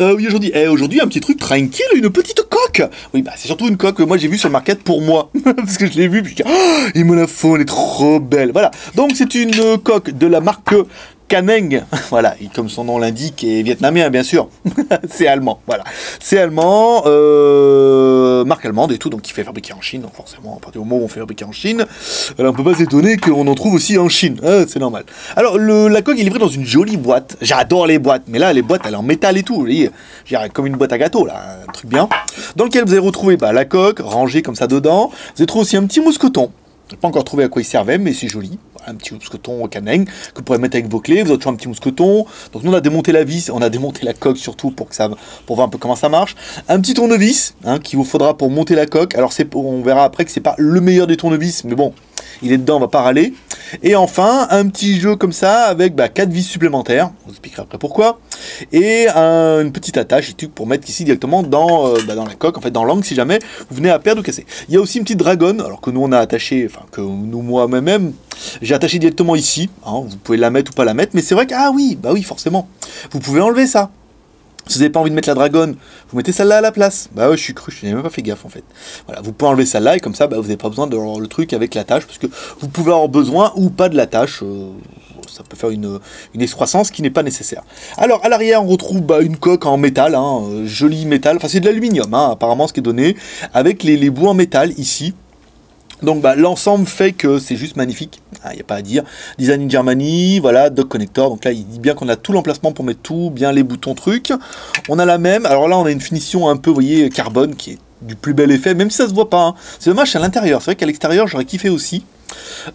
Oui, aujourd'hui, un petit truc tranquille, une petite coque. Oui, bah c'est surtout une coque que moi j'ai vue sur le market pour moi. Parce que je l'ai vue, puis je dis, oh, il me la faut, elle est trop belle. Voilà, donc c'est une coque de la marque Caneng. Voilà, et comme son nom l'indique, est vietnamien bien sûr. C'est allemand, voilà. C'est allemand, marque allemande et tout, donc qui fait fabriquer en Chine. Donc forcément, à partir du moment où on fait fabriquer en Chine, on peut pas s'étonner qu'on en trouve aussi en Chine. C'est normal. Alors, la coque est livrée dans une jolie boîte. J'adore les boîtes, mais là, les boîtes, elle est en métal et tout. Vous voyez, comme une boîte à gâteau, là, un truc bien. Dans lequel vous allez retrouver la coque rangée comme ça dedans. Vous allez trouver aussi un petit mousqueton. Je n'ai pas encore trouvé à quoi il servait, mais c'est joli. Voilà, un petit mousqueton au Caneng que vous pourrez mettre avec vos clés. Vous avez toujours un petit mousqueton. Donc nous on a démonté la vis, on a démonté la coque surtout pour voir un peu comment ça marche. Un petit tournevis qu'il vous faudra pour monter la coque. Alors on verra après que c'est pas le meilleur des tournevis, mais bon, il est dedans, on va pas râler. Et enfin un petit jeu comme ça avec 4 vis supplémentaires. On vous expliquera après pourquoi. Et une petite attache pour mettre ici directement dans la coque, en fait dans l'angle si jamais vous venez à perdre ou casser. Il y a aussi une petite dragonne, alors que nous on a attaché, enfin que nous moi-même, j'ai attaché directement ici. Vous pouvez la mettre ou pas la mettre, mais c'est vrai que oui, forcément, vous pouvez enlever ça. Si vous n'avez pas envie de mettre la dragonne, vous mettez celle-là à la place. Ouais, je suis cru, je n'ai même pas fait gaffe en fait. Voilà, vous pouvez enlever celle-là et comme ça, vous n'avez pas besoin de le truc avec l'attache parce que vous pouvez avoir besoin ou pas de l'attache. Ça peut faire une excroissance qui n'est pas nécessaire. Alors, à l'arrière, on retrouve une coque en métal, joli métal. Enfin, c'est de l'aluminium, apparemment, ce qui est donné, avec les bouts en métal ici. Donc l'ensemble fait que c'est juste magnifique, il n'y a pas à dire. Design in Germany, voilà, dock connector. Donc là il dit bien qu'on a tout l'emplacement pour mettre tout, bien les boutons trucs. On a la même, alors là on a une finition un peu, vous voyez, carbone qui est du plus bel effet, même si ça se voit pas. C'est dommage, c'est à l'intérieur. C'est vrai qu'à l'extérieur j'aurais kiffé aussi.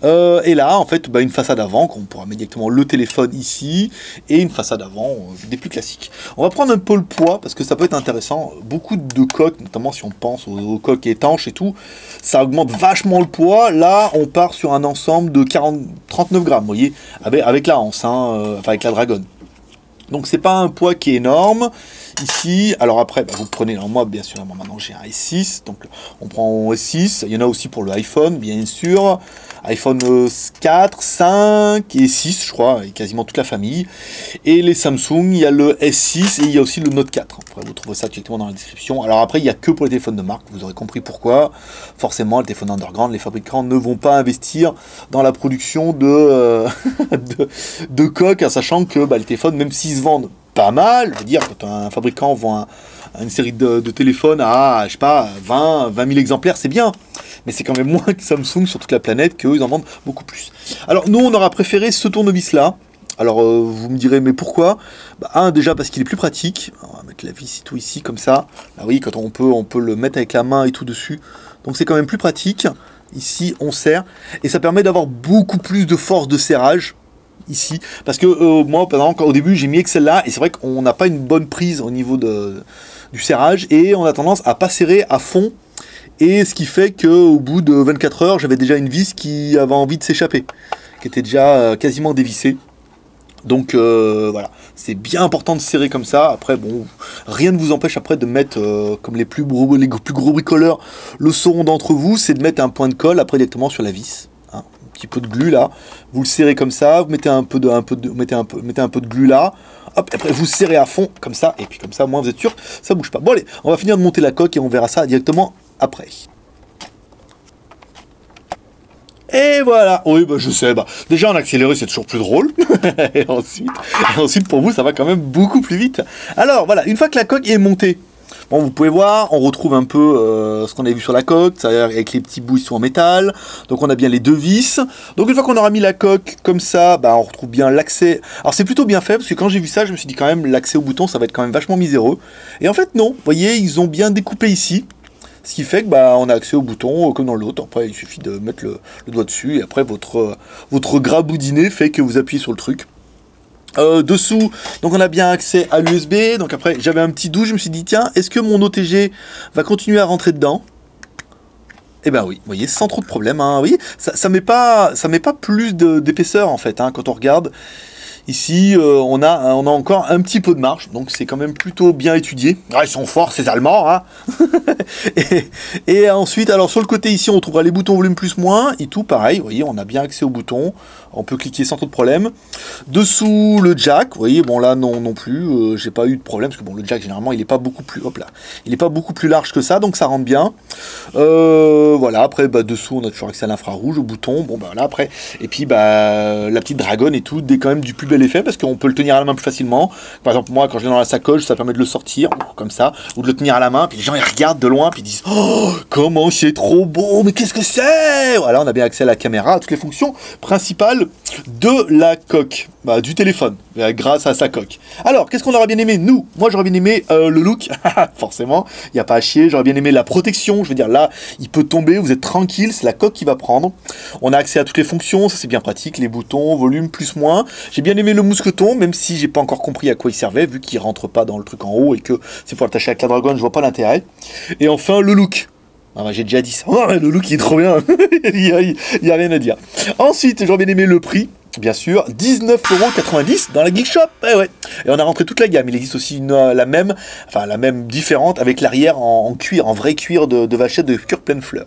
Et là, en fait, une façade avant, qu'on pourra mettre directement le téléphone ici, et une façade avant des plus classiques. On va prendre un peu le poids, parce que ça peut être intéressant. Beaucoup de coques, notamment si on pense aux coques étanches et tout, ça augmente vachement le poids. Là, on part sur un ensemble de 39 grammes, vous voyez, avec la anse, enfin avec la dragonne. Donc c'est pas un poids qui est énorme. Ici, alors après, vous prenez, alors moi bien sûr, maintenant j'ai un S6, donc on prend un S6, il y en a aussi pour le iPhone, bien sûr, iPhone 4, 5 et 6, je crois, et quasiment toute la famille. Et les Samsung, il y a le S6 et il y a aussi le Note 4. Après, vous trouvez ça directement dans la description. Alors après, il n'y a que pour les téléphones de marque, vous aurez compris pourquoi. Forcément, les téléphones underground, les fabricants ne vont pas investir dans la production de coques, sachant que les téléphones, même s'ils se vendent pas mal, je veux dire, quand un fabricant vend une série de téléphones à, je sais pas, 20 000 exemplaires, c'est bien. Mais c'est quand même moins que Samsung sur toute la planète, qu'eux, ils en vendent beaucoup plus. Alors, nous, on aura préféré ce tournevis-là. Alors, vous me direz, mais pourquoi ? Déjà, parce qu'il est plus pratique. On va mettre la vis et tout ici, comme ça. Là, oui, quand on peut le mettre avec la main et tout dessus. Donc, c'est quand même plus pratique. Ici, on serre. Et ça permet d'avoir beaucoup plus de force de serrage. Ici, parce que moi, par exemple, au début, j'ai mis que celle-là, et c'est vrai qu'on n'a pas une bonne prise au niveau du serrage, et on a tendance à pas serrer à fond, et ce qui fait qu'au bout de 24 heures, j'avais déjà une vis qui avait envie de s'échapper, qui était déjà quasiment dévissée. Donc voilà, c'est bien important de serrer comme ça. Après, bon, rien ne vous empêche après de mettre, comme les plus gros bricoleurs le sauront d'entre vous, c'est de mettre un point de colle après directement sur la vis. Petit peu de glu là, vous le serrez comme ça, vous mettez un peu de glu là, hop, après vous serrez à fond comme ça, et puis comme ça, au moins vous êtes sûr, ça bouge pas. Bon allez, on va finir de monter la coque et on verra ça directement après. Et voilà, oui, je sais, déjà en accéléré c'est toujours plus drôle, et ensuite pour vous ça va quand même beaucoup plus vite. Alors voilà, une fois que la coque est montée, bon, vous pouvez voir, on retrouve un peu ce qu'on avait vu sur la coque, c'est-à-dire avec les petits bouts en métal. Donc on a bien les deux vis. Donc une fois qu'on aura mis la coque comme ça, on retrouve bien l'accès. Alors c'est plutôt bien fait, parce que quand j'ai vu ça, je me suis dit quand même, l'accès au bouton, ça va être quand même vachement miséreux. Et en fait non, vous voyez, ils ont bien découpé ici. Ce qui fait que on a accès au bouton comme dans l'autre. Après, il suffit de mettre le doigt dessus, et après votre gras boudinet fait que vous appuyez sur le truc. Dessous, donc on a bien accès à l'USB. Donc après, j'avais un petit doute, je me suis dit, tiens, est-ce que mon OTG va continuer à rentrer dedans? Eh ben oui, vous voyez, sans trop de problème. Vous voyez, ça met pas plus d'épaisseur en fait, quand on regarde. Ici, on a encore un petit peu de marge, donc c'est quand même plutôt bien étudié. Ah, ils sont forts, ces Allemands, hein. et ensuite, alors sur le côté ici, on trouvera les boutons volume plus moins, et tout pareil, vous voyez, on a bien accès aux boutons, on peut cliquer sans trop de problème. Dessous, le jack, vous voyez, bon là, non plus, j'ai pas eu de problème, parce que bon, le jack, généralement, il est pas beaucoup plus, hop là, il est pas beaucoup plus large que ça, donc ça rentre bien. Voilà, après, bah, dessous, on a toujours accès à l'infrarouge, au bouton, bon, bah là, après, et puis, bah, la petite dragonne et tout, dès quand même du plus bel effet, parce qu'on peut le tenir à la main plus facilement. Par exemple, moi, quand je l'ai dans la sacoche, ça permet de le sortir, comme ça, ou de le tenir à la main, puis les gens, ils regardent de loin, puis ils disent, oh, comment c'est trop beau, mais qu'est-ce que c'est? Voilà, on a bien accès à la caméra, à toutes les fonctions principales de la coque, bah, du téléphone, grâce à sa coque. Alors, qu'est-ce qu'on aurait bien aimé, nous? Moi, j'aurais bien aimé le look, forcément, il n'y a pas à chier, j'aurais bien aimé la protection, je veux dire, là, il peut tomber, vous êtes tranquille, c'est la coque qui va prendre. On a accès à toutes les fonctions, ça c'est bien pratique, les boutons, volume, plus, moins. J'ai bien aimé le mousqueton, même si j'ai pas encore compris à quoi il servait, vu qu'il rentre pas dans le truc en haut et que c'est pour l'attacher avec la dragonne, je vois pas l'intérêt. Et enfin, le look. Ah bah, j'ai déjà dit ça. Oh, le look il est trop bien. il y a rien à dire. Ensuite, j'aurais bien aimé le prix. Bien sûr, 19,90 € dans la Geek Shop. Eh ouais. Et on a rentré toute la gamme. Il existe aussi la même différente avec l'arrière en cuir, en vrai cuir de vachette de cuir pleine fleur.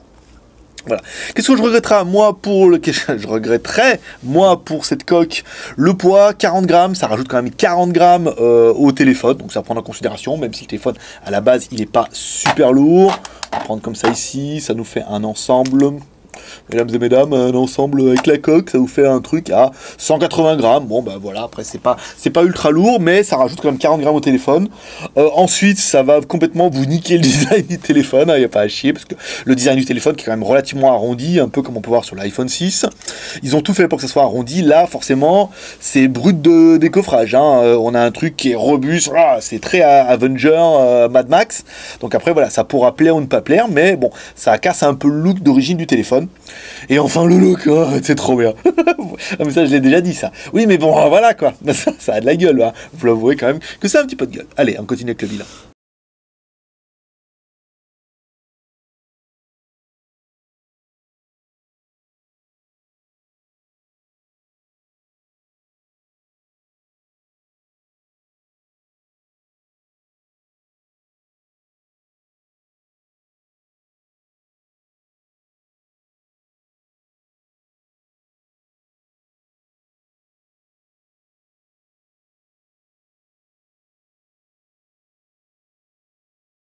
Voilà. Qu'est-ce que je regretterais moi pour cette coque? Le poids, 40 grammes, ça rajoute quand même 40 grammes au téléphone, donc ça va prendre en considération, même si le téléphone à la base il n'est pas super lourd. On va prendre comme ça ici, ça nous fait un ensemble. Mesdames et mesdames, un ensemble avec la coque, ça vous fait un truc à 180 grammes. Bon, bah voilà, après, c'est pas ultra lourd, mais ça rajoute quand même 40 grammes au téléphone. Ensuite, ça va complètement vous niquer le design du téléphone, il n'y a pas à chier, parce que le design du téléphone qui est quand même relativement arrondi, un peu comme on peut voir sur l'iPhone 6. Ils ont tout fait pour que ça soit arrondi. Là, forcément, c'est brut de décoffrage. Hein. On a un truc qui est robuste, c'est très Avenger, Mad Max. Donc après, voilà, ça pourra plaire ou ne pas plaire, mais bon, ça casse un peu le look d'origine du téléphone. Et enfin le look, oh, c'est trop bien. Ah, mais ça je l'ai déjà dit ça. Oui mais bon voilà quoi, ça a de la gueule, hein. Vous l'avouez quand même que c'est un petit peu de gueule. Allez, on continue avec le bilan.